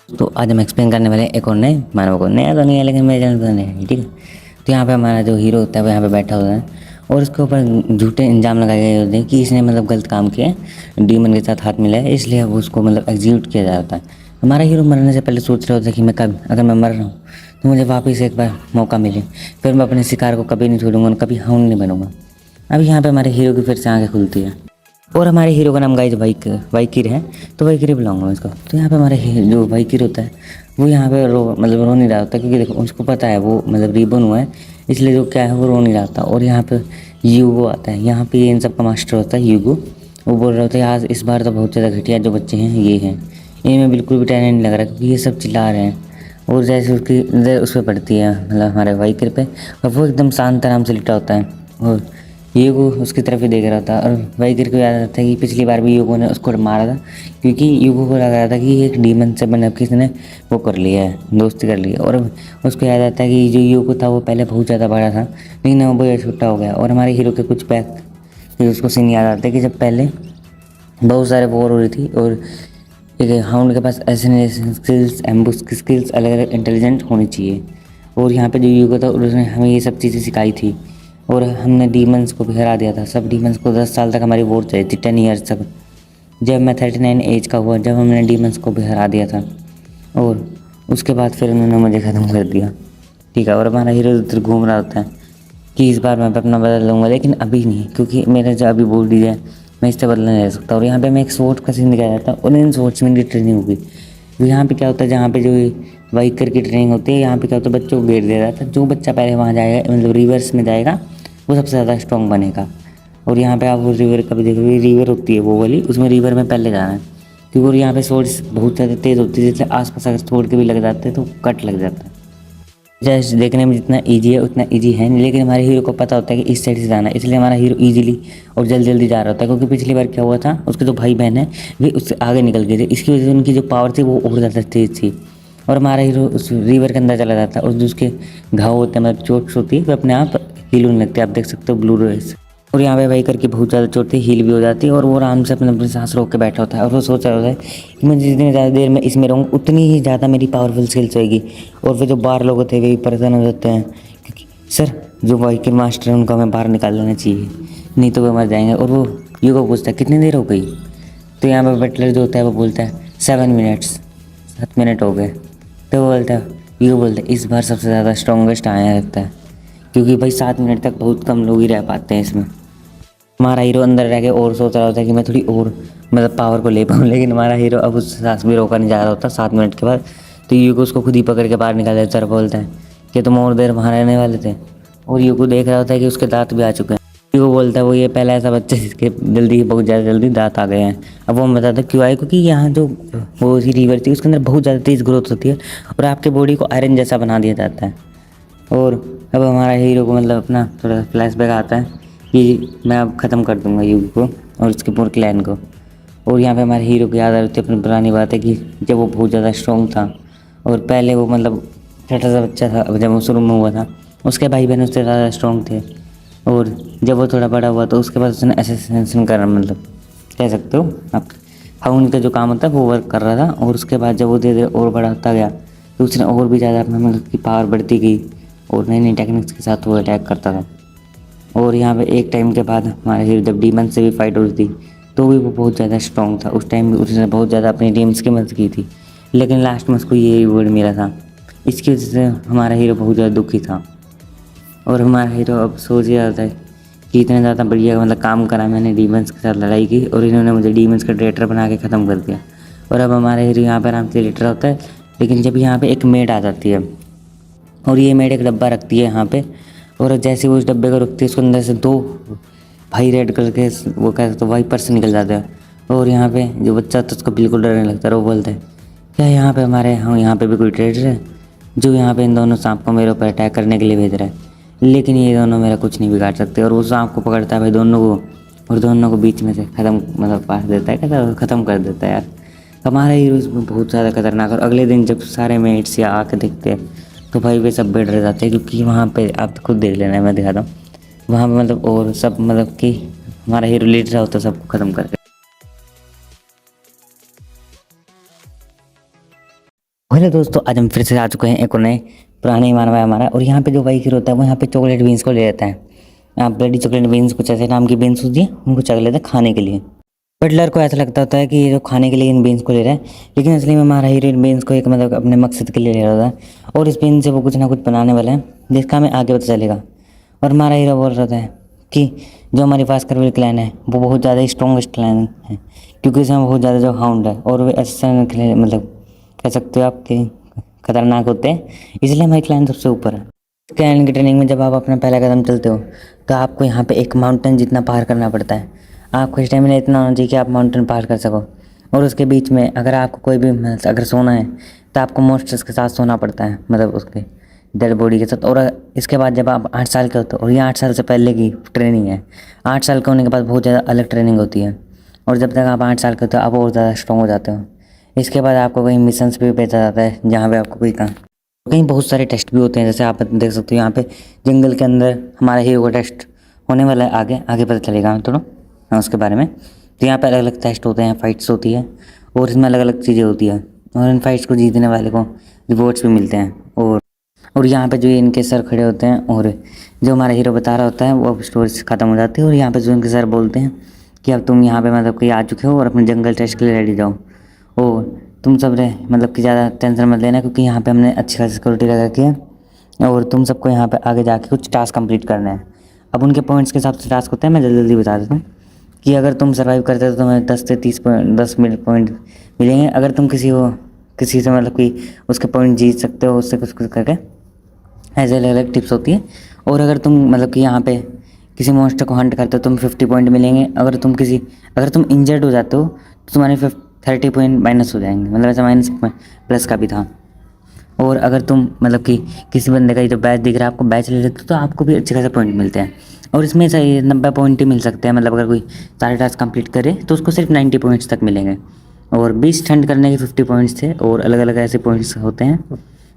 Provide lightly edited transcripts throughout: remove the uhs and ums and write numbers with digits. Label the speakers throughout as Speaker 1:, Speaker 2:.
Speaker 1: तो आज हम एक्सप्लेन करने वाले हैं एक और नए मानव को। नया तो नहीं है लेकिन मेरे चैनल पर नया है, ठीक है। तो यहाँ पे हमारा जो हीरो होता है वो यहाँ पे बैठा होता है और उसके ऊपर झूठे इल्ज़ाम लगाए गए होते हैं कि इसने मतलब गलत काम किया है, डीमन के साथ हाथ मिला है, इसलिए अब उसको मतलब एग्जीक्यूट किया जाता है। हमारा हीरो मरने से पहले सोच रहा होता है कि मैं कभी अगर मैं मर रहा हूँ तो मुझे वापस एक बार मौका मिले, फिर मैं अपने शिकार को कभी नहीं छोड़ूंगा और कभी हाउंड नहीं बनूंगा। अब यहाँ पे हमारे हीरो की फिर से आँखें खुलती है और हमारे हीरो का नाम गाइज वाइकिर है, तो वाइकिर बुलाऊंगा मैं इसको। तो यहाँ पे हमारे जो वाइकिर होता है वो यहाँ पे रो नहीं रहा होता, क्योंकि देखो उसको पता है वो मतलब रीबोर्न हुआ है, इसलिए जो क्या है वो रो नहीं रहा होता। और यहाँ पे यूगो आता है, यहाँ पे इन सब का मास्टर होता है यूगो। वो बोल रहा होता है आज इस बार तो बहुत ज़्यादा घटिया जो बच्चे हैं ये हैं, इनमें बिल्कुल भी टैलेंट नहीं लग रहा क्योंकि ये सब चिल्ला रहे हैं। और जैसे उसकी नज़र उस पर पड़ती है मतलब हमारे वाइकिर पे, और वो एकदम शांत आराम से लिटा होता है और यूगो उसकी तरफ ही देख रहा था। और वाइकिर को याद आता है कि पिछली बार भी यूगो ने उसको मारा था, क्योंकि यूगो को लग रहा था कि एक डीमन से मतलब किसी ने वो कर लिया है, दोस्ती कर ली है। और उसको याद आता है कि जो यूगो था वो पहले बहुत ज़्यादा बड़ा था लेकिन वो बहुत छोटा हो गया। और हमारे हीरो के कुछ बैक फिर उसको सीन याद आता है कि जब पहले बहुत सारे वॉर हो रही थी और एक हाउंड के पास एसिनेशन स्किल्स, एम्बुश की स्किल्स, अलग अलग इंटेलिजेंट होनी चाहिए। और यहाँ पे जो यूगो था उसने हमें ये सब चीज़ें सिखाई थी और हमने डीमंस को भी हरा दिया था। सब डीमंस को 10 साल तक हमारी वॉर चली थी, 10 ईयर्स तक। जब मैं 39 एज का हुआ जब हमने डीमंस को भी हरा दिया था और उसके बाद फिर उन्होंने मुझे ख़त्म कर दिया, ठीक है। और हमारा हीरो उधर घूम रहा होता है कि इस बार मैं अपना बदल लूँगा, लेकिन अभी नहीं, क्योंकि मेरा जो अभी बोल दिया है मैं इससे बदला नहीं रह सकता। और यहाँ पे मैं एक स्वॉर्ड का सीन दिखाया जाता है और इन स्वॉर्ड्स में ट्रेनिंग होगी। तो यहाँ पे क्या होता है, जहाँ पे जो वाइकर की ट्रेनिंग होती है यहाँ पे क्या होता है बच्चों को घेर दिया जाता है। जो बच्चा पहले वहाँ जाएगा मतलब रिवर्स में जाएगा वो सबसे ज़्यादा स्ट्रॉन्ग बनेगा। और यहाँ पे आप वो रिवर का भी देखोगे, रिवर होती है वो वाली, उसमें रिवर में पहले जाना है, क्योंकि और यहाँ पे स्वॉर्ड्स बहुत ज़्यादा तेज़ होती है, जैसे आसपास अगर स्वॉर्ड के भी लग जाते हैं तो कट लग जाता है। जैसे देखने में जितना इजी है उतना इजी है नहीं, लेकिन हमारे हीरो को पता होता है कि इस साइड से जाना है, इसलिए हमारा हीरो इजीली और जल्दी जल्दी जा रहा होता है। क्योंकि पिछली बार क्या हुआ था, उसके जो भाई बहन है वे उससे आगे निकल गए थे, इसकी वजह से उनकी जो पावर थी वो और ज़्यादा तेज थी। और हमारा हीरो उस रिवर के अंदर चला जाता है और जो उसके घाव होते हैं मतलब चोट होती है वो अपने आप हील होने लगती है, आप देख सकते हो ब्लू रेस। और यहाँ पे भाई करके बहुत ज़्यादा चोट थी, हील भी हो जाती है और वो आराम से अपनी सांस रोक के बैठा होता है और वो सोच रहा होता है कि मैं जितनी ज़्यादा देर में इसमें रहूँ उतनी ही ज़्यादा मेरी पावरफुल स्किल्स होएगी। और फिर जो बाहर लोग होते हैं वे भी परेशान हो जाते हैं क्योंकि सर जो वाइकिल मास्टर है उनको हमें बाहर निकाल देना चाहिए, नहीं तो वे मर जाएंगे। और वो यूगो पूछता है कितनी देर हो गई, तो यहाँ पर बटलर जो होता है वो बोलता है 7 मिनट्स, 7 मिनट हो गए। तो वो बोलता है यूगो बोलता है इस बार सबसे ज़्यादा स्ट्रॉन्गेस्ट आया लगता है, क्योंकि भाई 7 मिनट तक बहुत कम लोग ही रह पाते हैं इसमें। हमारा हीरो अंदर रह के और सोच रहा होता है कि मैं थोड़ी और मतलब पावर को ले पाऊँ, लेकिन हमारा हीरो अब उस सांस भी रोका नहीं जा रहा होता 7 मिनट के बाद। तो यूको उसको खुद ही पकड़ के बाहर निकाल देता है और बोलता है कि तुम और देर वहाँ रहने वाले थे। और यूको देख रहा होता है कि उसके दांत भी आ चुके हैं। यूको बोलता है वो ये पहला ऐसा बच्चा जिसके जल्दी बहुत ज़्यादा जल्दी दांत आ गए हैं। अब वो हम बताते क्यों आए, क्योंकि यहाँ जो वो रिवर थी उसके अंदर बहुत ज़्यादा तेज़ ग्रोथ होती है और आपके बॉडी को आयरन जैसा बना दिया जाता है। और अब हमारा हीरो को मतलब अपना थोड़ा फ्लैशबैक आता है कि मैं अब ख़त्म कर दूंगा युग को और उसके पूरे क्लैन को। और यहाँ पे हमारे हीरो को याद आ रही थी अपनी पुरानी बात है कि जब वो बहुत ज़्यादा स्ट्रॉन्ग था और पहले वो मतलब छोटा सा बच्चा था, जब वो शुरू में हुआ था उसके भाई बहन उससे ज़्यादा स्ट्रॉन्ग थे। और जब वो थोड़ा बड़ा हुआ तो उसके बाद उसने असिस्टेंसन कर मतलब कह सकते हो आप, हाँ उनका जो काम होता है वो वर्क कर रहा था। और उसके बाद जब वो धीरे धीरे और बड़ा होता गया तो उसने और भी ज़्यादा अपना मतलब की पावर बढ़ती गई और नई नई टेक्निक्स के साथ वो अटैक करता था। और यहाँ पे एक टाइम के बाद हमारे हीरो जब डीमन से भी फाइट हो रही थी तो भी वो बहुत ज़्यादा स्ट्रॉन्ग था। उस टाइम भी उसने बहुत ज़्यादा अपनी टीम्स की मदद की थी, लेकिन लास्ट में उसको ये रिवॉर्ड मिला था। इसकी वजह से हमारा हीरो बहुत ज़्यादा दुखी था। और हमारा हीरो अब सोच रहा था कि इतना ज़्यादा बढ़िया मतलब काम करा मैंने, डीमंस के साथ लड़ाई की और इन्होंने मुझे डीमंस का ट्रेटर बना के ख़त्म कर दिया। और अब हमारा हीरो यहाँ पर आराम से लेटर होता है, लेकिन जब यहाँ पे एक मेड आ जाती है और ये मेड एक डब्बा रखती है यहाँ पे। और जैसे वो उस डब्बे को रखती है उसके अंदर से 2 भाई रेड कलर के वो क्या तो वाइपर से निकल जाते हैं। और यहाँ पे जो बच्चा था उसको बिल्कुल डर नहीं लगता, वो बोलता है क्या यहाँ पे हमारे यहाँ पे भी कोई ट्रेडर है जो यहाँ पे इन दोनों सांप को मेरे ऊपर अटैक करने के लिए भेज रहा है, लेकिन ये दोनों मेरा कुछ नहीं बिगाड़ सकते। और वो सांप को पकड़ता है भाई दोनों को और दोनों को बीच में से ख़त्म मतलब पास देता है, कहता ख़त्म कर देता है यार। हमारा हीरो इसमें बहुत ज़्यादा खतरनाक। और अगले दिन जब सारे मेट्स या आके देखते हैं तो भाई वे सब बैठ रह जाते हैं, क्योंकि वहाँ पे आप खुद देख लेना है, मैं दिखाता हूँ वहाँ पे मतलब और सब मतलब कि हमारा हीरो लीडर होता है सबको ख़त्म करके। हेलो दोस्तों, आज हम फिर से आ चुके हैं एक और नए पुराने ही मानव है हमारा। और यहाँ पे जो बाइक हीरो होता है वो यहाँ पे चॉकलेट बीन्स को ले लेता है। आप ब्लडी चॉकलेट बीन्स कुछ ऐसे नाम की बीन्स होती है, उनको चख लेते हैं खाने के लिए। बटलर को ऐसा लगता होता है कि ये जो खाने के लिए इन बीन्स को ले रहा है, लेकिन असली में हमारा हीरो इन बीन्स को एक मतलब अपने मकसद के लिए ले रहा होता है। और इस बीन से वो कुछ ना कुछ बनाने वाला है जिसका हमें आगे पता चलेगा। और हमारा हीरो बोल रहा था कि जो हमारी बास्करविल क्लैन है वो बहुत ज़्यादा स्ट्रॉन्गेस्ट क्लैन है, क्योंकि इसमें बहुत ज़्यादा जो हाउंड है और वे ऐसे मतलब कह सकते हो आप कि खतरनाक होते हैं, इसलिए हमारी क्लैन सबसे ऊपर है। क्लैन की ट्रेनिंग में जब आप अपना पहला कदम चलते हो तो आपको यहाँ पे एक माउंटेन जितना पार करना पड़ता है। आपको स्टेमिना इतना होना चाहिए कि आप माउंटेन पार कर सको। और उसके बीच में अगर आपको कोई भी अगर सोना है तो आपको मॉन्स्टर्स के साथ सोना पड़ता है, मतलब उसके डेड बॉडी के साथ। और इसके बाद जब आप 8 साल के होते हो, और ये 8 साल से पहले की ट्रेनिंग है, 8 साल के होने के बाद बहुत ज़्यादा अलग ट्रेनिंग होती है। और जब तक आप 8 साल के होते हो आप और ज़्यादा स्ट्रॉन्ग हो जाते हो। इसके बाद आपको कहीं मिशंस भी भेजा जाता है जहाँ पे आपको कोई काम, कहीं बहुत सारे टेस्ट भी होते हैं। जैसे आप देख सकते हो यहाँ पे जंगल के अंदर हमारे हीरो का टेस्ट होने वाला है, आगे आगे पता चलेगा हमें थोड़ा हाँ उसके बारे में। तो यहाँ पे अलग अलग टेस्ट होते हैं, फाइट्स होती है और इसमें अलग अलग चीज़ें होती है। और इन फाइट्स को जीतने वाले को रिवॉर्ड्स भी मिलते हैं। और यहाँ पे जो ये इनके सर खड़े होते हैं और जो हमारा हीरो बता रहा होता है वो अब स्टोरी ख़त्म हो जाती है। और यहाँ पे जो इनके सर बोलते हैं कि अब तुम यहाँ पे मतलब कि आ चुके हो और अपने जंगल टेस्ट के लिए रेडी जाओ। और तुम सब रहे मतलब कि ज़्यादा टेंशन मत लेना, क्योंकि यहाँ पे हमने अच्छी खासी सिक्योरिटी लगा रखी है और तुम सबको यहाँ पे आगे जाके कुछ टास्क कंप्लीट करना है। अब उनके पॉइंट्स के हिसाब से टास्क होते हैं, मैं जल्दी जल्दी बता देता हूँ कि अगर तुम सर्वाइव करते हो तो तुम्हें 10 से 30 पॉइंट 10 मिनट पॉइंट मिलेंगे। अगर तुम किसी से मतलब कि उसके पॉइंट जीत सकते हो उससे कुछ कुछ करके, ऐसे अलग अलग टिप्स होती है। और अगर तुम मतलब कि यहाँ पे किसी मॉन्स्टर को हंट करते हो तुम 50 पॉइंट मिलेंगे। अगर तुम इंजर्ड हो जाते हो तो तुम्हारे 30 पॉइंट माइनस हो जाएंगे, मतलब ऐसा माइनस प्लस का भी था। और अगर तुम मतलब कि किसी बंदे का जो बैच दिख रहा है आपको बैच ले लेते हो तो आपको भी अच्छे खासे पॉइंट मिलते हैं। और इसमें सही 90 पॉइंट ही मिल सकते हैं, मतलब अगर कोई सारे टास्क कंप्लीट करे तो उसको सिर्फ 90 पॉइंट्स तक मिलेंगे। और 20 ठंड करने के 50 पॉइंट्स थे और अलग अलग ऐसे पॉइंट्स होते हैं,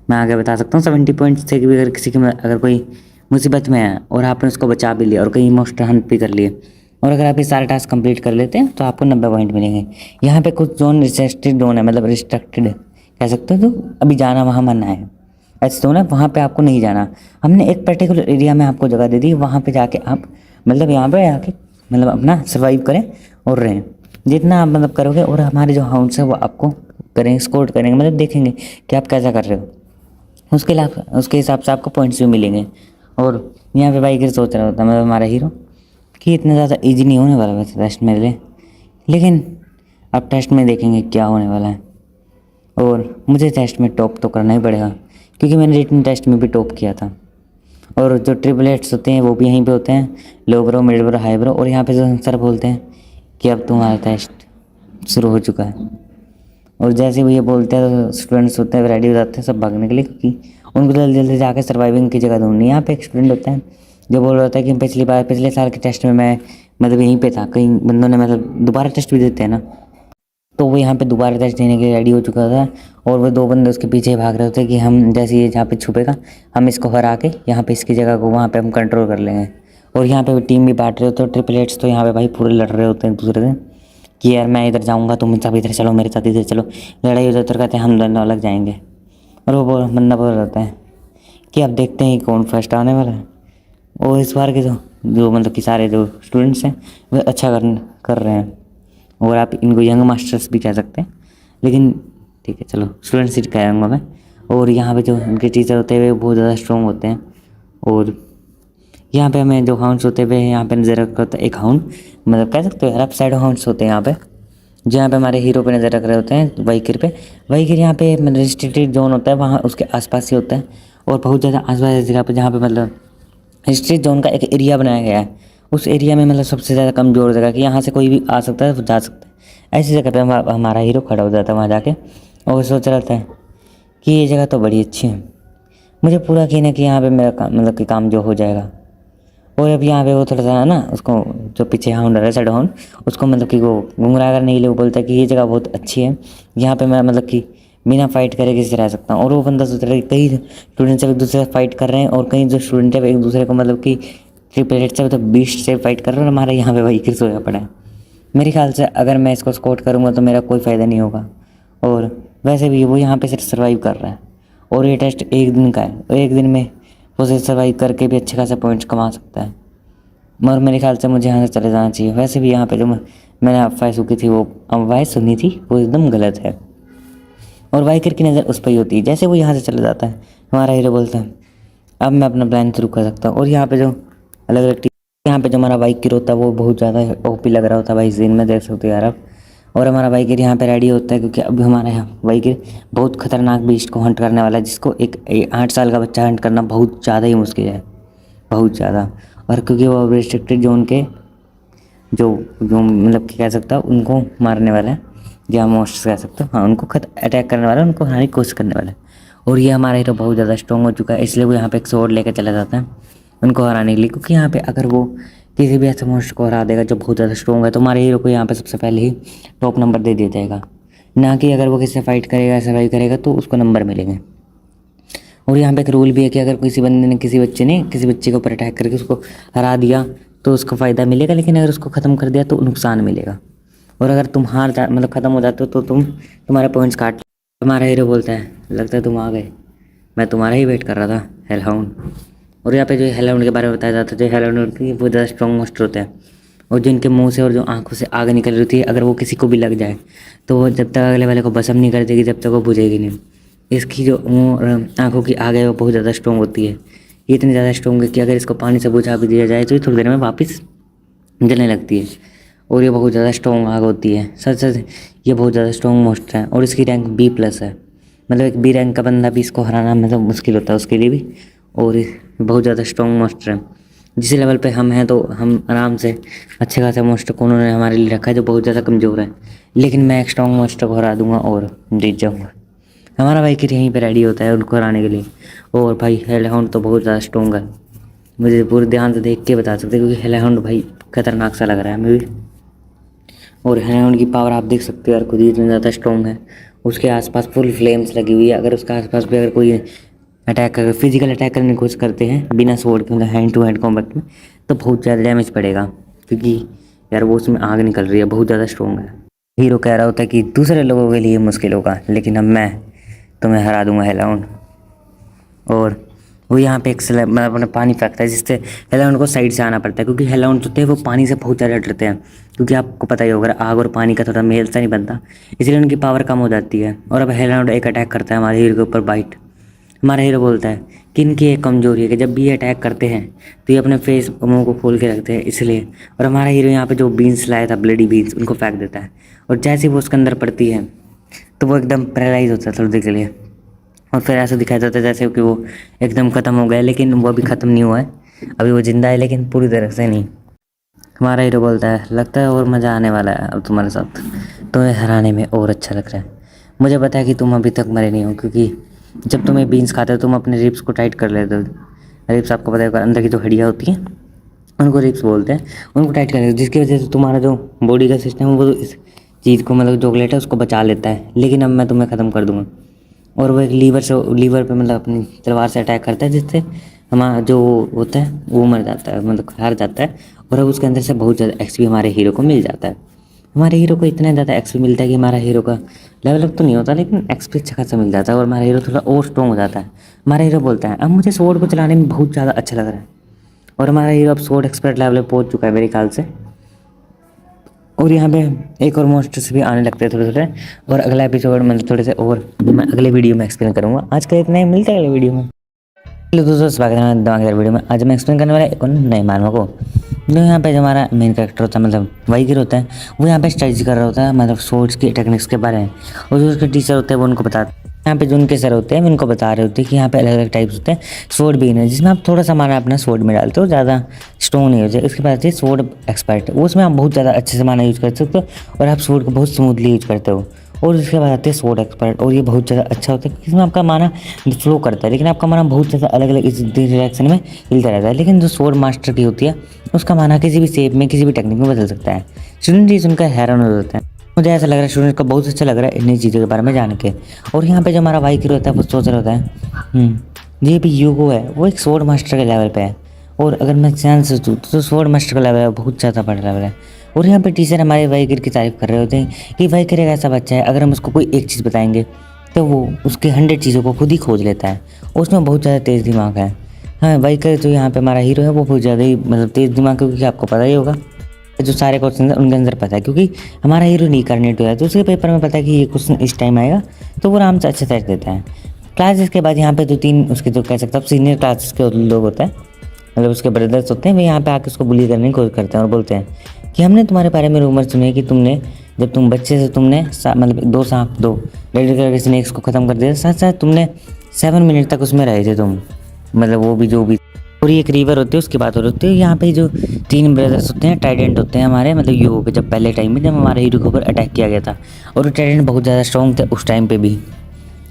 Speaker 1: मैं आगे बता सकता हूँ। 70 पॉइंट्स थे कि अगर किसी की अगर कोई मुसीबत में है और आपने उसको बचा भी लिया और कहीं मॉन्स्टर हंट भी कर लिए, और अगर आप ये सारे टास्क कंप्लीट कर लेते हैं तो आपको 90 पॉइंट मिलेंगे। यहाँ पे कुछ जोन रिस्ट्रिक्टेड जोन है, मतलब रिस्ट्रिक्टेड कह सकते हो, तो अभी जाना वहाँ मना है। ऐसे जोन है वहाँ पे आपको नहीं जाना। हमने एक पर्टिकुलर एरिया में आपको जगह दे दी, वहाँ पे जाके आप मतलब यहाँ पे आके मतलब अपना सर्वाइव करें और रहें। जितना आप मतलब करोगे और हमारे जो हाउंड्स हैं वो आपको करेंगे, स्कोर करेंगे, मतलब देखेंगे कि आप कैसा कर रहे हो, उसके हिसाब से आपको पॉइंट्स भी मिलेंगे। और यहाँ पे बाइकर सोच रहा होता है मतलब हमारा हीरो कि इतना ज़्यादा इजी नहीं होने वाला वैसे टेस्ट मेरे लिए, लेकिन अब टेस्ट में देखेंगे क्या होने वाला है। और मुझे टेस्ट में टॉप तो करना ही पड़ेगा, क्योंकि मैंने रिटन टेस्ट में भी टॉप किया था। और जो ट्रिपलेट्स होते हैं वो भी यहीं पे होते हैं, low brow, mid brow, high brow. और यहाँ पे जो सर बोलते हैं कि अब तुम्हारा टेस्ट शुरू हो चुका है। और जैसे वो ये बोलते हैं तो स्टूडेंट्स होते हैं रेडी हो जाते हैं सब भागने के लिए, क्योंकि उनको जल्दी जल्दी जाके सर्वाइविंग की जगह ढूंढनी है। यहाँ पे एक स्टूडेंट होता है जो बोल रहा था कि पिछले साल के टेस्ट में मैं मतलब यहीं पे था, कई बंदों ने मतलब दोबारा टेस्ट भी देते हैं ना, तो वो यहाँ पे दोबारा टेस्ट देने के लिए रेडी हो चुका था। और वो 2 बंदे उसके पीछे भाग रहे थे कि हम जैसे ये जहाँ पे छुपेगा हम इसको हरा के यहाँ पे इसकी जगह को वहाँ पे हम कंट्रोल कर लेंगे। और यहाँ पे टीम भी बांट रहे होते हैं, ट्रिपलेट्स तो यहाँ पे भाई पूरे लड़ रहे होते हैं एक दूसरे से कि यार मैं इधर जाऊँगा तुम सब इधर चलो, मेरे साथ इधर चलो। लड़ाई हो जाती है, कहते हैं हम दोनों अलग जाएंगे। और वो बंदा बोल रहता है कि अब देखते हैं कौन फर्स्ट आने वाला है। और इस बार के जो मतलब कि सारे जो स्टूडेंट्स हैं वे अच्छा कर रहे हैं। और आप इनको यंग मास्टर्स भी कह सकते हैं, लेकिन ठीक है चलो स्टूडेंट्स ही कहूँगा मैं। और यहाँ पे जो इनके टीचर होते हैं वे बहुत ज़्यादा स्ट्रॉन्ग होते हैं। और यहाँ पे हमें जो हाउंड्स होते हैं वे यहाँ पे नज़र रख होता है एक हाउंड, मतलब कह सकते हो यार आप साइड हाउंड्स होते हैं यहाँ पे, जो यहाँ पे हमारे हीरो पे नज़र रख रहे होते हैं वाइकर पे। वाइकर यहाँ पे मतलब रिस्ट्रिक्टेड जोन होता है वहाँ उसके आसपास ही होता है। और बहुत ज़्यादा आसपास जगह पे जहाँ पे मतलब रिस्ट्रिक्ट जोन का एक एरिया बनाया गया है, उस एरिया में मतलब सबसे ज़्यादा कमज़ोर जगह कि यहाँ से कोई भी आ सकता है वो जा सकता है। ऐसी जगह पे हमारा हीरो खड़ा हो जाता है वहाँ जाके और सोच रहा था कि ये जगह तो बड़ी अच्छी है, मुझे पूरा यकीन है कि यहाँ पे मेरा काम मतलब कि काम जो हो जाएगा। और अब यहाँ पे वो थोड़ा सा है ना उसको जो पीछे हाउंड है साइड हाउंड, उसको मतलब कि वो गुमराह करने के लिए वो बोलता है कि ये जगह बहुत अच्छी है, यहाँ पे मैं मतलब कि बिना फाइट करे किसी से रह सकता हूँ। और वो बंदा सोच रहा है कि कई स्टूडेंट सब एक दूसरे से फाइट कर रहे हैं और कई जो स्टूडेंट है एक दूसरे को मतलब कि ट्रिपलेट से मतलब बीस्ट से फाइट कर रहे हैं, और हमारे यहाँ पे वही सोया पड़ा है। मेरे ख्याल से अगर मैं इसको स्कोर करूँगा तो मेरा कोई फ़ायदा नहीं होगा। और वैसे भी वो यहाँ पे सिर्फ सर्वाइव कर रहा है और ये टेस्ट एक दिन का है और एक दिन में वो सिर्फ सर्वाइव करके भी अच्छे खासे पॉइंट्स कमा सकता है। मगर मेरे ख्याल से मुझे यहाँ से चले जाना चाहिए। वैसे भी यहाँ पे जो मैंने अफवाह सुनी थी वो अफवाह सुनी थी वो एकदम गलत है और वाइकर की नज़र उस पर ही होती है। जैसे वो यहाँ से चला जाता है हमारा हीरो बोलता है अब मैं अपना प्लान शुरू कर सकता हूँ। और यहाँ पे जो अलग अलग यहाँ पे जो हमारा वाइकर होता है वो बहुत ज़्यादा ओपी लग रहा होता है भाई सीन में, देख सकते हो यार आप। और हमारा वाइकर यहाँ पे रेडी होता है क्योंकि अभी हमारा यहाँ वाइकर बहुत खतरनाक बीस्ट को हंट करने वाला है, जिसको एक 8 साल का बच्चा हंट करना बहुत ज़्यादा ही मुश्किल है, बहुत ज़्यादा। और क्योंकि वो रिस्ट्रिक्टेड जोन के जो जो मतलब कह सकता है उनको मारने वाला है, या मोस्ट कह सकते हो, हाँ उनको अटैक करने वाला है, उनको हराने की कोशिश करने वाला है। और ये हमारा हीरो बहुत ज़्यादा स्ट्रॉन्ग हो चुका है, इसलिए वो यहाँ पे एक स्वॉर्ड लेकर चला जाता है उनको हराने के लिए। क्योंकि यहाँ पे अगर वो किसी भी ऐसे मोस्ट को हरा देगा जो बहुत ज़्यादा स्ट्रॉन्ग है तो हमारे हीरो को यहाँ पे सबसे पहले ही टॉप नंबर दे दिया जाएगा, ना कि अगर वो किसी से फाइट करेगा सर्वाइव करेगा तो उसको नंबर मिलेंगे। और यहाँ पे एक रूल भी है कि अगर किसी बंदे ने किसी बच्चे के ऊपर अटैक करके उसको हरा दिया तो उसको फ़ायदा मिलेगा, लेकिन अगर उसको ख़त्म कर दिया तो नुकसान मिलेगा। और अगर तुम मतलब ख़त्म हो जाते हो तो तुम्हारे पॉइंट्स काट। हमारा हीरो बोलता है लगता है तुम आ गए, मैं तुम्हारा ही वेट कर रहा था हेलहाउंड। और यहाँ पे जो हेलहाउंड के बारे में बताया जाता है, जो हेलहाउंड की बहुत ज़्यादा स्ट्रॉन्ग मोस्टर होता है और जिनके मुंह से और जो आंखों से आग निकल रही होती है, अगर वो किसी को भी लग जाए तो वो जब तक अगले वाले को भस्म नहीं कर देगी जब तक वो बुझेगी नहीं। इसकी जो मुँह आँखों की आग है वो बहुत ज़्यादा स्ट्रॉन्ग होती है, ये इतनी ज़्यादा स्ट्रॉन्ग है कि अगर इसको पानी से बुझा भी दिया जाए तो ये थोड़ी देर में वापस जलने लगती है। और ये बहुत ज़्यादा स्ट्रॉन्ग आग होती है, सच ये बहुत ज़्यादा स्ट्रॉन्ग मोस्टर है। और इसकी रैंक B+ है, मतलब एक B रैंक का बंदा भी इसको हराना मतलब मुश्किल होता है उसके लिए भी। और बहुत ज़्यादा स्ट्रॉन्ग मोस्टर है, जिस लेवल पे हम हैं तो हम आराम से अच्छे खासे मोस्टर को उन्होंने हमारे लिए रखा है जो बहुत ज़्यादा कमज़ोर है, लेकिन मैं एक स्ट्रॉन्ग मोस्टर को हरा दूँगा और जीत जाऊँगा। हमारा भाई किर यहीं पे रेडी होता है उनको हराने के लिए। और भाई हेलहाउंड तो बहुत ज़्यादा स्ट्रॉन्ग है, मुझे पूरे ध्यान से देख के बता सकते क्योंकि हेलहाउंड भाई खतरनाक सा लग रहा है हमें भी। और हेलहाउंड की पावर आप देख सकते हो यार, खुद ही इतनी ज़्यादा स्ट्रॉन्ग है। उसके आसपास फुल फ्लेम्स लगी हुई है, अगर उसके आसपास भी अगर कोई फिजिकल अटैक करने की कोशिश करते हैं बिना स्वॉर्ड के, मतलब हैंड टू हैंड कॉम्बैट में, तो बहुत ज़्यादा डैमेज पड़ेगा क्योंकि यार वो उसमें आग निकल रही है, बहुत ज़्यादा स्ट्रॉन्ग है। हीरो कह रहा होता है कि दूसरे लोगों के लिए मुश्किल होगा लेकिन अब मैं तुम्हें हरा दूंगा हेलहाउंड। और वो यहाँ पे एक मतलब अपना पानी फेंकता है जिससे हेलहाउंड को साइड से आना पड़ता है, क्योंकि हेलहाउंड जो थे वो पानी से बहुत ज़्यादा डरते हैं, क्योंकि आपको पता ही होगा आग और पानी का थोड़ा मेल सा नहीं बनता, इसलिए उनकी पावर कम हो जाती है। और अब हेलहाउंड एक अटैक करता है हमारे हीरो के ऊपर बाइट। हमारा हीरो बोलता है कि इनकी एक कमजोरी है कि जब भी ये अटैक करते हैं तो ये अपने फेस मुँह को खोल के रखते हैं, इसलिए। और हमारा हीरो यहाँ पे जो बीन्स लाया था ब्लडी बीन्स उनको फेंक देता है, और जैसे ही वो उसके अंदर पड़ती है तो वो एकदम पैरालाइज होता है थोड़ी देर के लिए, और फिर ऐसा दिखाया जाता है जैसे कि वो एकदम ख़त्म हो गया, लेकिन वो अभी ख़त्म नहीं हुआ है, अभी वो ज़िंदा है लेकिन पूरी तरह से नहीं। हमारा हीरो बोलता है लगता है और मज़ा आने वाला है अब तुम्हारे साथ, तुम्हें हराने में और अच्छा लग रहा है। मुझे पता है कि तुम अभी तक मरे नहीं हो, क्योंकि जब तुम्हें बीन्स खाते हो तुम अपने रिब्स को टाइट कर लेते हो। रिब्स आपको पता है अंदर की जो हड्डियाँ होती हैं उनको रिब्स बोलते हैं, उनको टाइट कर लेते हो, जिसकी वजह से तुम्हारा जो बॉडी का सिस्टम है वो इस चीज़ को मतलब चॉकलेट है उसको बचा लेता है। लेकिन अब मैं तुम्हें ख़त्म कर दूँगा। और वो एक लीवर पे मतलब अपनी तलवार से अटैक करता है, जिससे हमारा जो होता है वो मर जाता है, मतलब हार जाता है। और अब उसके अंदर से बहुत ज़्यादा एक्सपी हमारे हीरो को मिल जाता है। हमारे हीरो को इतना ज़्यादा एक्सपी मिलता है कि हमारा हीरो का लेवल अप तो नहीं होता लेकिन एक्सपी अच्छा खासा मिल जाता है, और हमारा हीरो थोड़ा और स्ट्रॉन्ग हो जाता है। हमारा हीरो बोलता है अब मुझे स्वॉर्ड को चलाने में बहुत ज़्यादा अच्छा लग रहा है, और हमारा हीरो अब स्वॉर्ड एक्सपर्ट लेवल पर पहुँच चुका है मेरे ख्याल से। और यहाँ पे एक और मोस्टर्स भी आने लगते हैं थोड़े थोड़े, और अगला एपिसोड मतलब थोड़े से और मैं अगले वीडियो में एक्सप्लेन करूँगा। आज का इतना ही, मिलता है अगले वीडियो में। हेलो दोस्तों, स्वागत है धमाकेदार वीडियो में। आज मैं एक्सप्लेन करने वाला एक और नए मानव को, जो यहाँ पे जो हमारा मेन कैरेक्टर होता है मतलब वाइकर होता है, वो यहाँ पे स्ट्रेटजी कर रहा होता है मतलब सोर्ड्स की टेक्निक्स के बारे में। और जो उसके टीचर होते हैं वो उनको बताते हैं, यहाँ पे जो उनके सर होते हैं वो उनको बता रहे होते हैं कि यहाँ पे अलग अलग टाइप्स होते हैं स्वॉर्ड बिगिनर, जिसमें आप थोड़ा सा माना अपना स्वॉर्ड में डालते हो, ज़्यादा स्ट्रॉन्ग नहीं हो जाए। उसके बाद स्वॉर्ड एक्सपर्ट, वो उसमें आप बहुत ज़्यादा अच्छे से माना यूज़ कर सकते हो और आप स्वॉर्ड को बहुत स्मूथली यूज करते हो। और उसके बाद आते हैं स्वॉर्ड एक्सपर्ट, और ये बहुत ज़्यादा अच्छा होता है क्योंकि इसमें आपका माना फ्लो करता है, लेकिन आपका माना बहुत ज़्यादा अलग अलग इस डायरेक्शन में हिलता रहता है। लेकिन जो स्वॉर्ड मास्टर की होती है उसका माना किसी भी शेप में किसी भी टेक्निक में बदल सकता है। स्टूडेंट इस उनका हैरान हो जाता है। मुझे ऐसा लग रहा है स्टूडेंट को बहुत अच्छा लग रहा है इन चीज़ों के बारे में जान के। और यहाँ पे जो हमारा वाइकर होता है वो सोच रहा होता है ये भी यूगो है, वो एक स्वॉर्ड मास्टर के लेवल पे है, और अगर मैं ध्यान से सोचूँ तो स्वॉर्ड मास्टर का लेवल है बहुत ज़्यादा बड़ा लेवल है। और यहाँ पे टीचर हमारे वाइकर की तारीफ़ कर रहे होते हैं कि वाइकर एक ऐसा बच्चा है, अगर हम उसको कोई एक चीज़ बताएंगे तो वो उसके 100 चीज़ों को खुद ही खोज लेता है। उसमें बहुत ज़्यादा तेज़ दिमाग है। हाँ, बाइकर जो यहाँ पे हमारा हीरो है वो बहुत ज़्यादा ही मतलब तेज़ दिमाग, क्योंकि आपको पता ही होगा जो सारे क्वेश्चन उनके अंदर पता है, क्योंकि हमारा हीरो रीइंकार्नेट हुआ है तो उसके पेपर में पता है कि ये क्वेश्चन इस टाइम आएगा, तो वो आराम से अच्छे से रख देता है। क्लासेस के बाद यहाँ पे 2-3 उसके जो कह सकते हैं सीनियर क्लासेस के लोग होते हैं, मतलब उसके ब्रदर्स होते हैं, वे यहाँ पे आके उसको बुली करने की कोशिश करते हैं और बोलते हैं कि हमने तुम्हारे बारे में रूमर सुने कि तुमने जब तुम बच्चे से तुमने मतलब 2 सांप 2 रेड कलर के स्नेक्स को ख़त्म कर दिया, साथ साथ तुमने 7 मिनट तक उसमें रहे थे तुम, मतलब वो भी जो भी। और एक रिवर होती है उसकी बात हो रही होती है। यहाँ पे जो 3 ब्रदर्स होते हैं ट्राइडेंट होते हैं हमारे, मतलब युगों के जब पहले टाइम में जब हमारे हीरो के ऊपर अटैक किया गया था, और वो ट्राइडेंट बहुत ज़्यादा स्ट्रॉन्ग थे उस टाइम पे भी।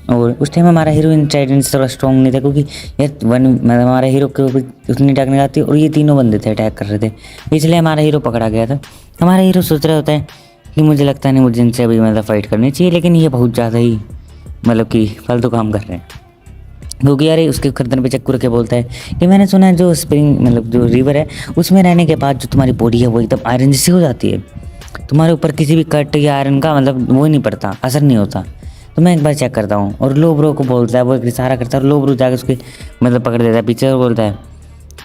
Speaker 1: और उस टाइम हमारा हीरो इन ट्राइडेंट से थोड़ा स्ट्रॉन्ग नहीं था, क्योंकि यार मतलब हमारे हीरो के ऊपर उतनी अटैक नहीं आती, और ये तीनों बंदे थे अटैक कर रहे थे, इसलिए हमारा हीरो पकड़ा गया था। हमारा हीरो सोच रहा होता है कि मुझे लगता नहीं मुझे इनसे अभी मतलब फ़ाइट करनी चाहिए, लेकिन ये बहुत ज़्यादा ही मतलब कि फालतू काम कर रहे हैं। क्योंकि यार उसके गर्दन पे चक्कू रख के बोलता है कि मैंने सुना है जो स्प्रिंग मतलब जो रिवर है उसमें रहने के बाद जो तुम्हारी बॉडी है वो एकदम आयरन जैसी हो जाती है, तुम्हारे ऊपर किसी भी कट या आयरन का मतलब वो नहीं पड़ता, असर नहीं होता। तो मैं एक बार चेक करता हूँ। और लो ब्रो को बोलता है, वो एक इशारा करता है और लो ब्रो जाकर उसके मतलब पकड़ देता है पीछे और बोलता है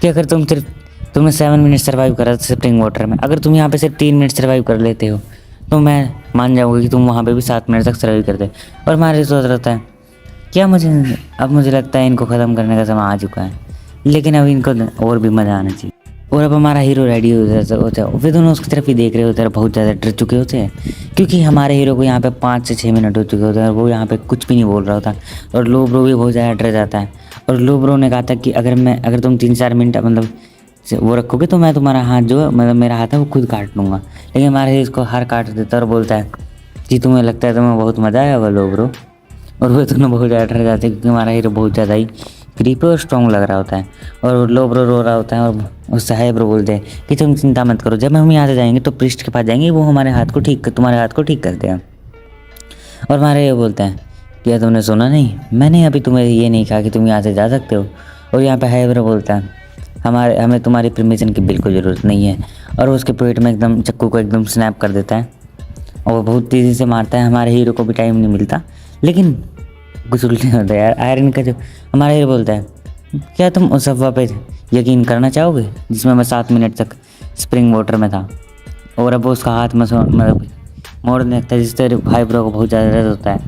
Speaker 1: कि अगर तुमने 7 मिनट सर्वाइव करा स्प्रिंग वाटर में, अगर तुम यहाँ पे सिर्फ 3 मिनट सर्वाइव कर लेते हो तो मैं मान जाऊँगा कि तुम वहाँ पे भी 7 मिनट तक सर्वाइव करते। और हमारे सोच रहता है क्या मुझे लगता है इनको ख़त्म करने का समय आ चुका है, लेकिन अब इनको और भी मज़ा आना चाहिए। और अब हमारा हीरो रेडी होता है, वे दोनों उसकी तरफ ही देख रहे होते हैं, बहुत ज़्यादा डर चुके होते हैं, क्योंकि हमारे हीरो को यहाँ पे 5 से 6 मिनट हो चुके होते हैं और वो यहाँ पे कुछ भी नहीं बोल रहा होता। और लो ब्रो भी बहुत ज़्यादा डर जाता है। और लो ब्रो ने कहा था कि अगर तुम 3-4 मिनट मतलब वो रखोगे तो मैं तुम्हारा हाथ जो है मतलब मेरा हाथ है वो खुद काट लूँगा। लेकिन हमारे हीरो इसको हार काट देता है और बोलता है कि तुम्हें लगता है तुम्हें बहुत मज़ा आया होगा लो ब्रो। और वो दोनों बहुत ज़्यादा डर जाते हैं, क्योंकि हमारा हीरो बहुत ज़्यादा ही क्रीपी और स्ट्रॉन्ग लग रहा होता है। और लो ब्रो रो रहा होता है और उससे हाय ब्रो बोलते हैं कि तुम चिंता मत करो, जब हम यहाँ से जाएंगे तो प्रिस्ट के पास जाएंगे, वो हमारे हाथ को तुम्हारे हाथ को ठीक कर देगा। और हमारे ये बोलता है क्या तुमने सुना नहीं, मैंने अभी तुम्हें ये नहीं कहा कि तुम यहाँ से जा सकते हो। और यहाँ पे हाय ब्रो बोलता है हमें तुम्हारी परमिशन की बिल्कुल ज़रूरत नहीं है। और वो उसके पेट में एकदम चक्कू को एकदम स्नैप कर देता है और बहुत तेज़ी से मारता है। हमारे हीरो को भी टाइम नहीं मिलता, लेकिन कुछ उल्टे होता है यार। आयरन का जो हमारा हीरो बोलता है क्या तुम उस अफवाह पे यकीन करना चाहोगे जिसमें मैं 7 मिनट तक स्प्रिंग वाटर में था। और अब वो उसका हाथ में मतलब मोड़ने लगता है, जिससे भाई ब्रो को बहुत ज़्यादा दर्द होता है।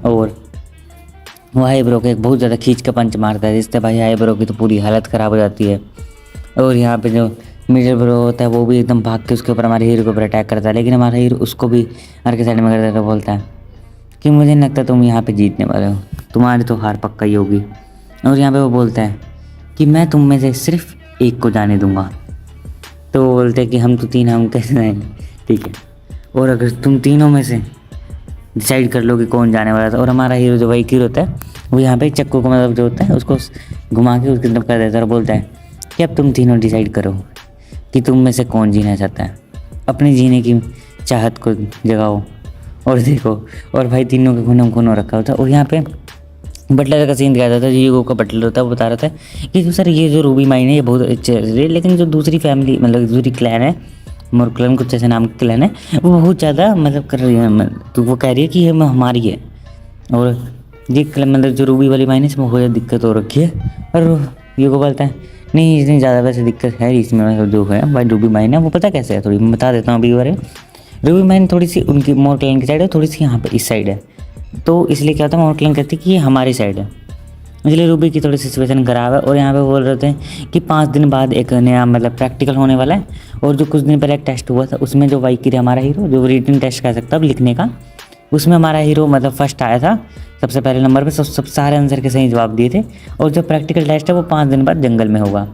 Speaker 1: और वो हाई ब्रो को एक बहुत ज़्यादा खींच के पंच मारता है, जिससे भाई हाई ब्रो की तो पूरी हालत ख़राब हो जाती है। और यहाँ पे जो मिडिल ब्रो होता है वो भी एकदम भाग के उसके ऊपर हमारे हीरो के ऊपर अटैक करता है, लेकिन हमारा हीरो उसको भी हर के साइड में कर देता है। बोलता है कि मुझे नहीं लगता तुम यहाँ पे जीतने वाले हो, तुम्हारी तो हार पक्का ही होगी। और यहाँ पे वो बोलता है कि मैं तुम में से सिर्फ एक को जाने दूंगा। तो वो बोलते हैं कि हम तो 3 हम कैसे जाएंगे, ठीक है। और अगर तुम तीनों में से डिसाइड कर लो कि कौन जाने वाला था। और हमारा हीरो जो वहीकिल होता है वो यहाँ पे चक्कू को मतलब जो होता है उसको घुमा के उसकी तरफ कर देता है और बोलता है कि अब तुम तीनों डिसाइड करो कि तुम में से कौन जीना चाहता है, अपनी जीने की चाहत को जगाओ और देखो। और भाई तीनों के खून खून हो रखा होता है। और यहाँ पे बटलर का सीन दिखाया जाता है, यूगो का बटलर होता है, वो बता रहा था कि सर ये जो रूबी माइन है ये बहुत अच्छे है, लेकिन जो दूसरी फैमिली मतलब दूसरी क्लैन है मोरक्लन कुछ ऐसे नाम की क्लैन है वो बहुत ज़्यादा मतलब कर रही है, तो वो कह रही है कि ये हमारी है। और ये मतलब जो रूबी वाली माइन है इसमें बहुत ज़्यादा दिक्कत हो रखी है। और यूगो बोलता है नहीं इतनी ज़्यादा वैसे दिक्कत है इसमें, जो है भाई रूबी माइन है वो पता कैसे है, थोड़ी मैं बता देता हूँ अभी बारे। रूबी माइन थोड़ी सी उनकी मोरक्लन की साइड है, थोड़ी सी यहाँ पे इस साइड है, तो इसलिए क्या होता है मोरक्लन कहती है कि ये हमारी साइड है, इसलिए रूबी की थोड़ी सिचुएशन खराब है। और यहाँ पे बोल रहे थे कि 5 दिन बाद एक नया मतलब प्रैक्टिकल होने वाला है। और जो कुछ दिन पहले एक टेस्ट हुआ था उसमें जो वाइकिरी हमारा हीरो जो रिटन टेस्ट कर सकता है लिखने का, उसमें हमारा हीरो मतलब फर्स्ट आया था सबसे पहले नंबर पे, सब सारे आंसर के सही जवाब दिए थे। और जो प्रैक्टिकल टेस्ट है वो 5 दिन बाद जंगल में होगा।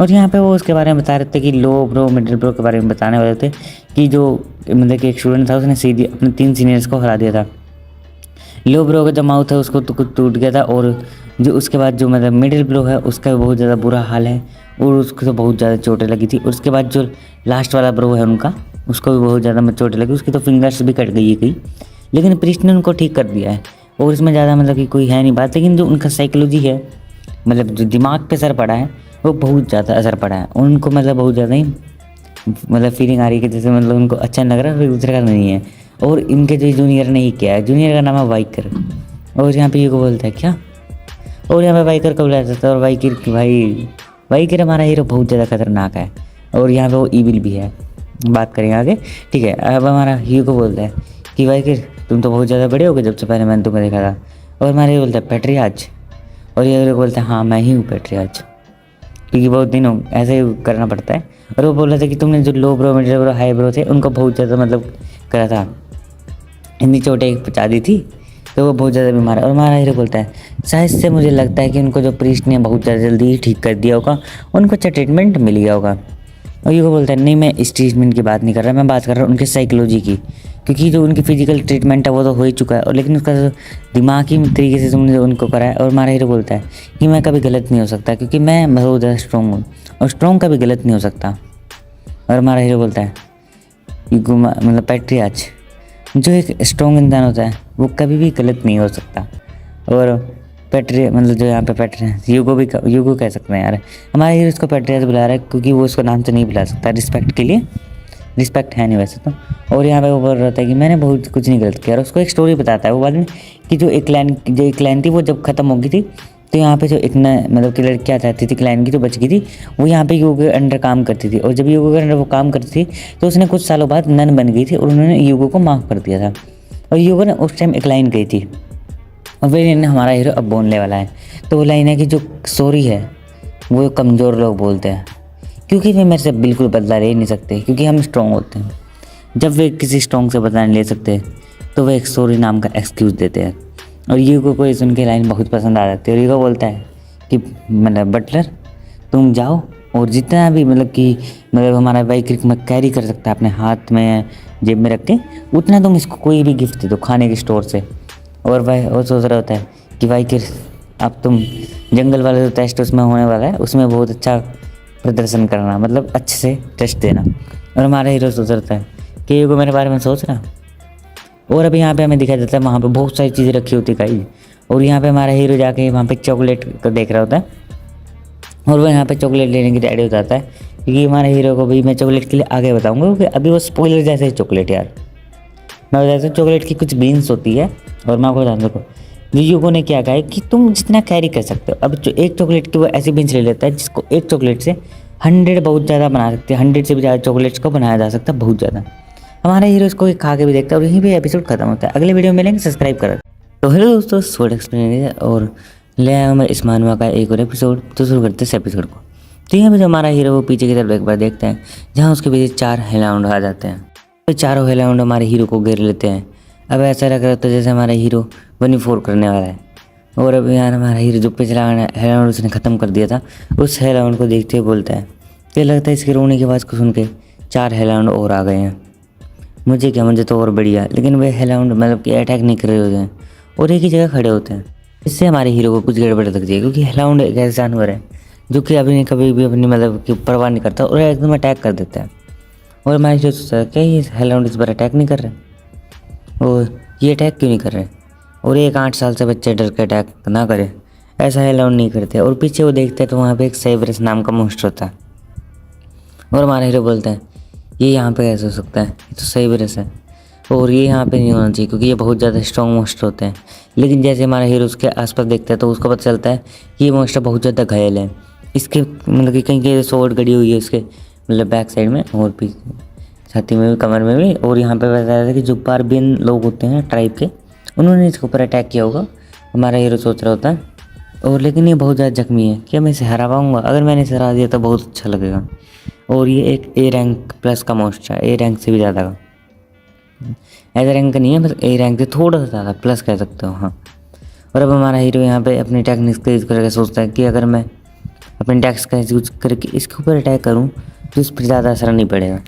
Speaker 1: और यहाँ पे वो उसके बारे में बता रहे थे कि लो ब्रो मिडिल ब्रो के बारे में बताने वाले थे कि जो मतलब कि एक स्टूडेंट था उसने सीधी अपने 3 सीनियर्स को हरा दिया था। लो ब्रो का जो माउथ है उसको तो कुछ टूट गया था। और जो उसके बाद जो मतलब मिडिल ब्रो है उसका भी बहुत ज़्यादा बुरा हाल है और उसको तो बहुत ज़्यादा चोटें लगी थी। उसके बाद जो लास्ट वाला ब्रो है उनका उसको भी बहुत ज़्यादा चोटें लगी, उसकी तो फिंगर्स भी कट गई है कहीं, लेकिन प्रीस्ट ने उनको ठीक कर दिया है। और इसमें ज़्यादा मतलब कि कोई है नहीं बात, लेकिन जो उनका साइकोलॉजी है मतलब जो दिमाग पे असर पड़ा है वो बहुत ज़्यादा असर पड़ा है उनको, मतलब बहुत ज़्यादा ही मतलब फीलिंग आ रही है कि जैसे मतलब उनको अच्छा लग रहा है, फिर दूसरे का नहीं है। और इनके जो जूनियर ने ही किया है, जूनियर का नाम है वाइकर, और यहाँ पे हीरो बोलता है क्या, और यहाँ पे बाइकर को बुलाया जाता है और बाइकर हमारा हीरो बहुत ज़्यादा खतरनाक है और यहाँ पे वो ईविल भी है। बात करेंगे आगे, ठीक है। अब हमारा हीरो को बोलता है कि बाइकर तुम तो बहुत ज़्यादा बड़े हो गए जब से पहले मैंने तुम्हें देखा था। और हमारा हीरो बोलता है पेट्रियाज, और ये हीरो बोलता है हाँ मैं ही हूँ पेट्रियाज, क्योंकि बहुत दिन हो ऐसे ही करना पड़ता है। और वो बोल रहा था कि तुमने जो low brow middle brow high brow थे उनको बहुत ज़्यादा मतलब करा था, इतनी चोटें पहुँचा दी थी, तो वो बहुत ज़्यादा बीमार है। और हमारा हीरो बोलता है शायद से मुझे लगता है कि उनको जो प्रीस्ट ने बहुत ज़्यादा जल्दी ही ठीक कर दिया होगा, उनको अच्छा ट्रीटमेंट मिल गया होगा। और हीरो बोलता है नहीं मैं इस ट्रीटमेंट की बात नहीं कर रहा, मैं बात कर रहा हूँ उनके साइकोलॉजी की, क्योंकि जो उनकी फिजिकल ट्रीटमेंट है वो तो हो ही चुका है, और लेकिन उसका जो दिमागी तरीके से तुमने जो उनको करा है। और हमारा हीरो बोलता है कि मैं कभी गलत नहीं हो सकता, क्योंकि मैं बहुत ज़्यादा स्ट्रॉन्ग हूँ और स्ट्रॉन्ग कभी गलत नहीं हो सकता। और हमारा हीरो बोलता है मतलब पैट्रियाच, जो एक स्ट्रॉन्ग इंसान होता है वो कभी भी गलत नहीं हो सकता। और मतलब जो यहाँ पे पेट्रियाच यूगो कह सकते हैं यार, हमारा हीरो उसको पेट्रियाच बुला रहा है क्योंकि वो उसको नाम से नहीं बुला सकता, रिस्पेक्ट के लिए, रिस्पेक्ट है नहीं वैसे तो। और यहाँ पे वो बोल रहा था कि मैंने बहुत कुछ नहीं गलत किया, और उसको एक स्टोरी बताता है वो बाद में कि जो एक लाइन थी वो जब ख़त्म हो गई थी, तो यहाँ पे जो एक मतलब कि लड़कियाँ चाहती थी क्लाइंट की जो बच गई थी, वो यहाँ पे यूगो के अंडर काम करती थी, और जब यूगो के अंडर वो काम करती थी तो उसने कुछ सालों बाद नन बन गई थी और उन्होंने यूगो को माफ़ कर दिया था। और यूगो ने उस टाइम एक लाइन कही थी, और वही लाइन हमारा हीरो अब बोलने वाला है। तो वो लाइन है कि जो सॉरी है वो कमज़ोर लोग बोलते हैं, क्योंकि वे मेरे से बिल्कुल बदला ले नहीं सकते, क्योंकि हम स्ट्रॉन्ग होते हैं। जब वे किसी स्ट्रॉन्ग से बदला नहीं ले सकते तो वे एक सॉरी नाम का एक्सक्यूज़ देते हैं। और यूगो को सुन के लाइन बहुत पसंद आ जाती है, और यूगो बोलता है कि मतलब बटलर तुम जाओ और जितना भी मतलब हमारा बाइक में कैरी कर सकता है अपने हाथ में जेब में रख के, उतना तुम इसको कोई भी गिफ्ट दे दो खाने के स्टोर से। और भाई वो सोच रहा होता है कि भाई कि अब तुम जंगल वाला जो टेस्ट उसमें होने वाला है उसमें बहुत अच्छा प्रदर्शन करना, मतलब अच्छे से टेस्ट देना। और हमारा हीरो सोच रहा है कि यूगो मेरे बारे में सोच रहा। और अभी यहाँ पे हमें दिखाई देता है वहाँ पे बहुत सारी चीज़ें रखी होती गाइस, और यहाँ पे हमारा हीरो जाके वहाँ पे चॉकलेट को देख रहा होता है, और वो यहाँ पे चॉकलेट लेने की रेडी हो जाता है, क्योंकि हमारे हीरो को भी मैं चॉकलेट के लिए आगे बताऊँगा, क्योंकि अभी वो स्पॉइलर जैसे ही चॉकलेट यार मैं बताता हूँ। चॉकलेट की कुछ बीन्स होती है, और मैं आपको बता दूँ यूगो ने क्या कहा है कि तुम जितना कैरी कर सकते हो। अब जो एक चॉकलेट की वो ऐसी बीन्स ले लेता है जिसको एक चॉकलेट से 100 बहुत ज़्यादा बना सकते हैं, 100 से भी ज़्यादा चॉकलेट्स को बनाया जा सकता है, बहुत ज़्यादा। हमारा हीरो इसको खा के भी देखता है, और यहीं पे एपिसोड खत्म होता है। अगले वीडियो में मिलेंगे, सब्सक्राइब करें। तो हेलो दोस्तों, स्वॉर्ड एक्सप्लेन और ले आया हूँ मैं इस मानवा का एक और एपिसोड। तो शुरू करते हैं इस एपिसोड को। तो यहाँ पे जो हमारा हीरो वो पीछे की तरफ एक बार देखते हैं, जहाँ उसके पीछे 4 हेलाउंड आ जाते हैं। तो चारों हेलाउंड हमारे हीरो को घेर लेते हैं। अब ऐसा लग रहा होता है जैसे हमारा हीरो 1v4 करने वाला है। और अब यार हमारा हीरो जो पिछला हेलाउंड उसने ख़त्म कर दिया था, उस हेलाउंड को देखते हुए बोलता है, तो लगता है इसके रोने की आवाज़ को सुन के 4 हेलाउंड और आ गए हैं। मुझे क्या, मुझे तो और बढ़िया। लेकिन वे हेलाउंड मतलब कि अटैक नहीं कर रहे होते हैं और एक ही जगह खड़े होते हैं। इससे हमारे हीरो को कुछ गड़बड़ लगती है, क्योंकि हेलाउंड एक ऐसा जानवर है जो कि अभी कभी भी अपनी मतलब कि परवाह नहीं करता और एकदम अटैक कर देता है। और हमारे हीरो सोचता है क्या ये हेलाउंड इस बार अटैक नहीं कर रहे, और ये अटैक क्यों नहीं कर रहे, और एक 8 साल से बच्चे डर के अटैक ना करे, ऐसा हेलाउंड नहीं करते। और पीछे वो देखते हैं तो वहाँ पे एक सेवरस नाम का मोस्टर होता है, और हमारा हीरो बोलता है ये यहाँ पे कैसे हो सकता है, ये तो सेवरस है और ये यहाँ पे नहीं होना चाहिए, क्योंकि ये बहुत ज़्यादा स्ट्रॉन्ग मोस्टर होते हैं। लेकिन जैसे हमारा हीरो उसके आसपास देखता है तो उसको पता चलता है कि ये मोस्टर बहुत ज़्यादा घायल है। इसके मतलब कि कहीं कहीं सोट गड़ी हुई है उसके मतलब बैक साइड में, और पीछे छाती में भी, कमर में भी। और यहाँ पे बताया था कि जो बार्बियन लोग होते हैं ट्राइब के, उन्होंने इसके ऊपर अटैक किया होगा, हमारा हीरो सोच रहा होता है। और लेकिन ये बहुत ज़्यादा जख्मी है, क्या मैं इसे हरा पाऊँगा? अगर मैंने इसे हरा दिया तो बहुत अच्छा लगेगा। और ये एक ए रैंक प्लस का मोस्टर है, ए रैंक से भी ज़्यादा का, ऐसा रैंक नहीं है, बस ए रैंक से थोड़ा सा ज़्यादा प्लस कह सकते हो, हाँ। और अब हमारा हीरो यहाँ पे अपनी टेक्निक्स का यूज़ करके सोचता है कि अगर मैं अपनी टैक्स का यूज़ करके इसके ऊपर अटैक करूँ तो इस पर ज़्यादा असर नहीं पड़ेगा।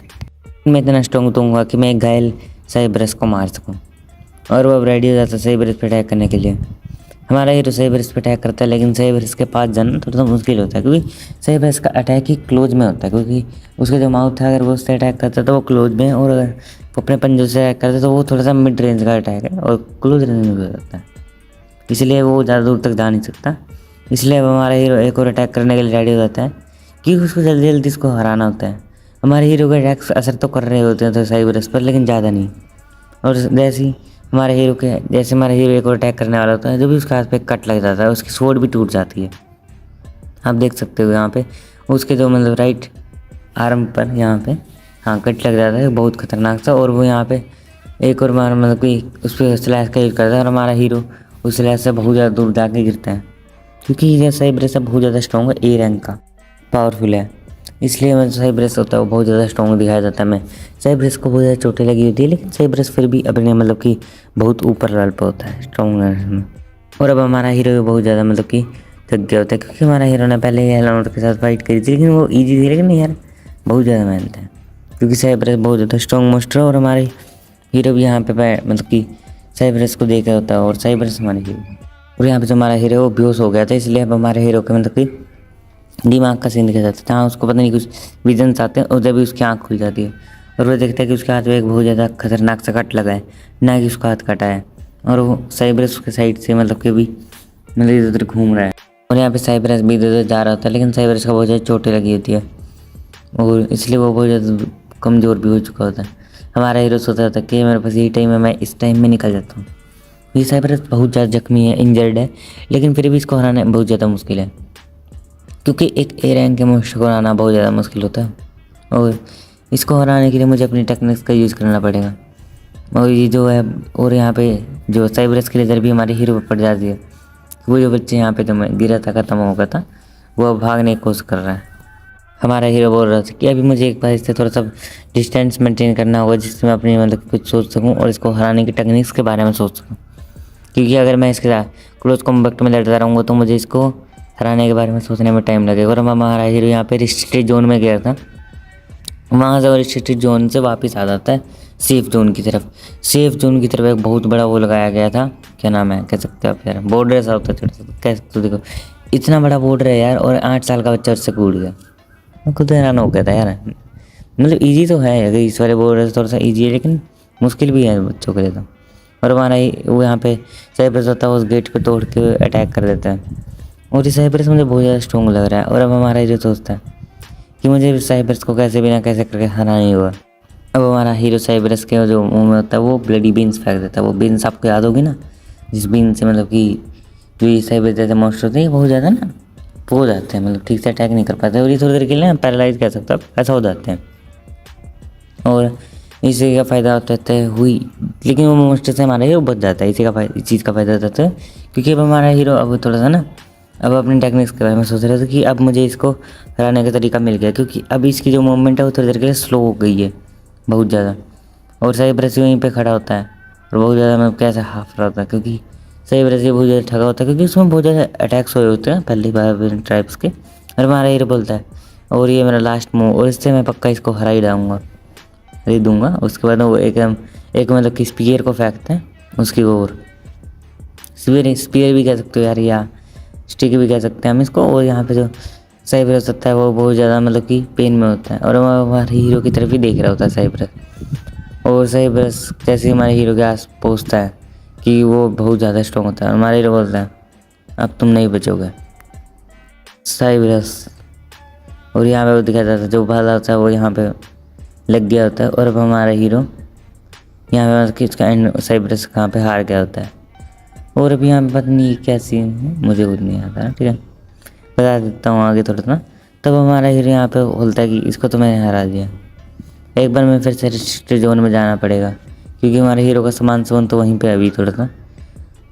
Speaker 1: मैं इतना स्ट्रॉन्ग दूँगा कि मैं एक घायल साइबरस को मार सकूँ। और वो अब रेडी हो जाता है साइबरस पर अटैक करने के लिए। हमारा हीरो साइबरस पर अटैक करता है, लेकिन साइबरस के पास जाना थोड़ा सा मुश्किल होता है, क्योंकि साइबरस का अटैक ही क्लोज में होता है, क्योंकि उसका जो माउथ है अगर वो उससे अटैक करता है तो वो क्लोज में है, और अगर वो अपने पंजों से अटैक करता है तो वो थोड़ा सा मिड रेंज का अटैक है और क्लोज रेंज में भी हो सकता है, इसलिए वो ज़्यादा दूर तक जा नहीं सकता। इसलिए अब हमारा हीरो एक और अटैक करने के लिए रेडी हो जाता है, क्योंकि उसको जल्दी जल्दी इसको हराना होता है। हमारे हीरो के अटैक्स असर तो कर रहे होते हैं तो साइबरस पर, लेकिन ज़्यादा नहीं। और जैसे ही हमारे हीरो के जैसे हमारा हीरो एक और अटैक करने वाला होता है, जो भी उसके हाथ पे कट लग जाता है उसकी स्वॉर्ड भी टूट जाती है। आप देख सकते हो यहाँ पे उसके जो मतलब राइट आर्म पर यहाँ पे हाँ कट लग जाता है बहुत खतरनाक सा। और वो यहाँ पे एक और बार मतलब कि उस पर स्लैश का यूज़ करता है और हमारा हीरो उस स्लैश से बहुत ज़्यादा दूर जाके गिरता है, क्योंकि ये साइब्रस बहुत ज़्यादा स्ट्रॉन्ग है, ए रैंक का पावरफुल है, इसलिए मतलब साइब्रस होता है वो बहुत ज़्यादा स्ट्रॉन्ग दिखाया जाता है। मैं साइब्रस को बहुत ज़्यादा चोटें लगी होती है, लेकिन साइब्रस फिर भी अपने मतलब कि बहुत ऊपर लेवल पर होता है स्ट्रॉन्ग में। और अब हमारा हीरो भी बहुत ज़्यादा मतलब कि थक गया होता है, क्योंकि हमारा हीरो ने पहले ही हेलनोट के साथ फाइट करी थी, लेकिन वो ईजी थी, लेकिन यार बहुत ज़्यादा मेहनत है, क्योंकि साइब्रस बहुत ज़्यादा स्ट्रॉन्ग मोस्टर है। और हमारे हीरो भी यहाँ पे मतलब कि साइब्रस को देख रहा होता है, और साइब्रस हमारे हीरो और यहाँ पे जो हमारा हीरो वो बेहोश हो गया था, इसलिए अब हमारे हीरो के मतलब कि दिमाग का सीन दिखा जाता है, जहाँ उसको पता नहीं कुछ विजन्स आते हैं और जब भी उसकी आँख खुल जाती है और वो देखता है कि उसके हाथ में एक बहुत ज़्यादा खतरनाक सा कट लगा है, ना कि उसका हाथ कटा है, और वो साइब्रस उसके साइड से मतलब कि भी मतलब इधर उधर घूम रहा है। और यहाँ पे साइब्रस भी इधर उधर जा रहा होता है, लेकिन साइब्रस का बहुत ज़्यादा चोटें लगी होती है और इसलिए वो बहुत ज़्यादा कमज़ोर भी हो चुका होता है। हमारा हीरो सोचता था कि मेरे पास यही टाइम है, मैं इस टाइम में निकल जाता हूँ। ये साइब्रस बहुत ज़्यादा जख्मी है, इंजर्ड है, लेकिन फिर भी इसको हराना बहुत ज़्यादा मुश्किल है, क्योंकि एक ए रैंक के मॉन्स्टर को हराना बहुत ज़्यादा मुश्किल होता है। और इसको हराने के लिए मुझे अपनी टेक्निक्स का यूज़ करना पड़ेगा। और ये जो है और यहाँ पे जो साइब्रस की नज़र भी हमारे हीरो पर पड़ जाती है। वो जो बच्चे यहाँ पे जो मैं गिरा था ख़त्म हो गया था, वो अब भागने की कोशिश कर रहा है। हमारा हीरो बोल रहा था कि अभी मुझे एक बार इससे थोड़ा सा डिस्टेंस मेंटेन करना होगा, जिससे मैं अपनी मतलब कुछ सोच सकूं और इसको हराने की टेक्निक्स के बारे में सोच सकूं, क्योंकि अगर मैं इसके साथ क्लोज कॉम्बैट में लड़ता रहूँगा तो मुझे इसको हराने के बारे में सोचने में टाइम लगेगा। और हमारा हीरो यहाँ पे रिस्ट्रिक्टेड जोन में गया था, वहाँ से वो रिस्ट्रिक्टेड जोन से वापस आ जाता है सेफ जोन की तरफ। सेफ जोन की तरफ एक बहुत बड़ा वो लगाया गया था, क्या नाम है कह सकते हो आप यार, बॉर्डर ऐसा होता है छोटा सा, कह सकते हो। देखो इतना बड़ा बॉर्डर है यार, और 8 साल का बच्चा उससे कूद गया, मैं खुद हैरान हो गया था यार। मतलब ईजी तो है, अगर इस वाले बॉर्डर थोड़ा सा ईजी है, लेकिन मुश्किल भी है बच्चों के लिए तो। और हमारा वो यहाँ पे साइब्रस होता है, उस गेट को तोड़ के अटैक कर देता है, और ये साइब्रस मुझे बहुत ज़्यादा स्ट्रॉन्ग लग रहा है। और अब हमारा हीरो सोचता है कि मुझे साइब्रस को कैसे भी ना कैसे करके हराना ही होगा। अब हमारा हीरो साइब्रस के जो मुंह में होता है वो ब्लडी बीन्स फेंक देता है। वो बीन्स आपको याद होगी ना, जिस बीन से मतलब कि जो ये साइब्रस जैसे मॉन्स्टर होते हैं बहुत ज़्यादा ना वो हो जाते हैं, मतलब ठीक से अटैक नहीं कर पाते, और ये थोड़ी देर के लिए पैरालाइज कह सकते हो आप, ऐसा हो जाते हैं। और इसी का फ़ायदा होता है हुई, लेकिन वो मॉन्स्टर से हमारा हीरो बच जाता है। इसी का इस चीज़ का फ़ायदा होता है, क्योंकि अब हमारा हीरो अब थोड़ा सा ना अब अपनी टेक्निक्स के बारे में सोच रहे थे कि अब मुझे इसको हराने का तरीका मिल गया, क्योंकि अब इसकी जो मूवमेंट है वो थोड़ी देर के लिए स्लो हो गई है बहुत ज़्यादा। और साइब्रस वहीं पे खड़ा होता है और बहुत ज़्यादा मतलब कैसे हाफ रहा होता है, क्योंकि साइब्रस ये बहुत ज़्यादा ठगा होता है, क्योंकि उसमें बहुत ज़्यादा अटैक्स हुए होते हैं पहली बार ट्राइब्स के। और हमारा हीरो बोलता है और ये मेरा लास्ट मूव, और इससे मैं पक्का इसको हरा ही दे दूँगा। उसके बाद वो एक मतलब कि स्पीयर को फेंकते हैं उसकी ओर, स्पीयर भी कह सकते हो यार, या स्टिक भी कह सकते हैं हम इसको। और यहाँ पे जो साइब्रस होता है वो बहुत ज़्यादा मतलब कि पेन में होता है, और वो हमारे हीरो की तरफ ही देख रहा होता है साइब्रस। और साइब्रस जैसे ही हमारे हीरो के आस पहुँचता है कि वो बहुत ज़्यादा स्ट्रॉन्ग होता है, हमारे हीरो बोलता है अब तुम नहीं बचोगे साइब्रस। और यहाँ पे वो दिखाया जाता है जो भाला होता है वो यहाँ पे लग गया होता है। और अब हमारा हीरो यहाँ पे मतलब कि उसका एंड साइब्रस कहाँ पे हार गया होता है। और अभी यहाँ पे पता नहीं क्या सीन है, मुझे खुद नहीं आता, ठीक है बता देता हूँ आगे थोड़ा सा। तब हमारा हीरो यहाँ पे बोलता है कि इसको तो मैंने हरा दिया, एक बार मैं फिर से रिस्ट्रिक्टेड जोन में जाना पड़ेगा, क्योंकि हमारे हीरो का सामान तो वहीं पे अभी थोड़ा सा।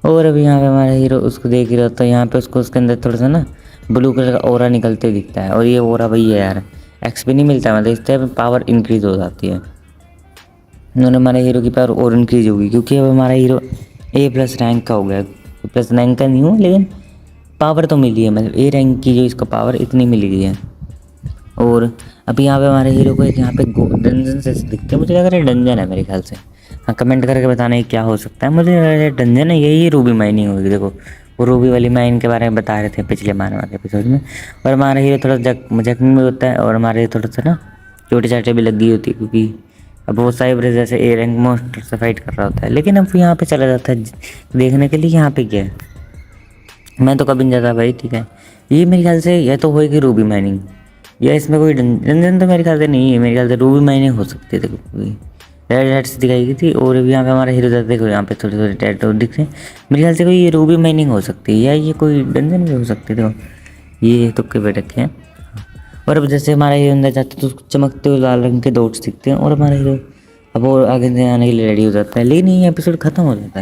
Speaker 1: और अभी यहाँ पे हमारा हीरो उसको देख ही रहा होता है, यहाँ पे उसको उसके अंदर थोड़ा सा ना ब्लू कलर का ओरा निकलते दिखता है, और ये ओरा वही है यार, एक्सपी नहीं मिलता, मतलब इस टाइप पावर इंक्रीज हो जाती है। उन्होंने हमारे हीरो की पावर और इंक्रीज होगी, क्योंकि अब हमारा हीरो A+ रैंक का हो गया। A+ रैंक का नहीं हूँ, लेकिन पावर तो मिली है, मतलब A रैंक की जो इसको पावर इतनी मिल गई है। और अभी यहाँ पे हमारे हीरो को एक यहाँ पे डंजन से दिखते हैं, मुझे लग रहा है डंजन है मेरे ख्याल से। हाँ कमेंट करके बताना ये क्या हो सकता है, मुझे लग रहा है डंजन है, यही रूबी माइनिंग होगी। देखो वो रूबी वाली माइन के बारे में बता रहे थे पिछले मारने वाले एपिसोड में। और हमारा हीरो थोड़ा जख्मी में होता है, और हमारे थोड़ा सा ना चोटी चाटे भी लगी होती है, क्योंकि अब वो साइब्रस जैसे A रैंक मॉन्स्टर से फाइट कर रहा होता है। लेकिन अब यहाँ पे चला जाता है देखने के लिए यहाँ पे क्या है, मैं तो कभी नहीं जाता भाई, ठीक है। ये मेरे ख्याल से या तो होएगी रूबी माइनिंग, या इसमें कोई डंजन तो मेरे ख्याल से नहीं है, मेरे ख्याल से रूबी माइनिंग हो सकती है। देखो रेड हेड्स दिखाई गई थी। और अभी यहाँ पे हमारा हीरो जाता, देखो यहाँ पे थोड़े थोड़े टैटू दिख रहे हैं। मेरे ख्याल से कोई ये रूबी माइनिंग हो सकती है या ये कोई डंजन भी हो सकती है। देखो ये तुक्के पे रखे हैं। और अब जैसे हमारा हीरो अंदर जाता है तो उसको चमकते हुए लाल रंग के डॉट्स दिखते हैं और हमारा हीरो अब और आगे आने के लिए रेडी हो जाता है। लेकिन ये एपिसोड खत्म हो जाता है।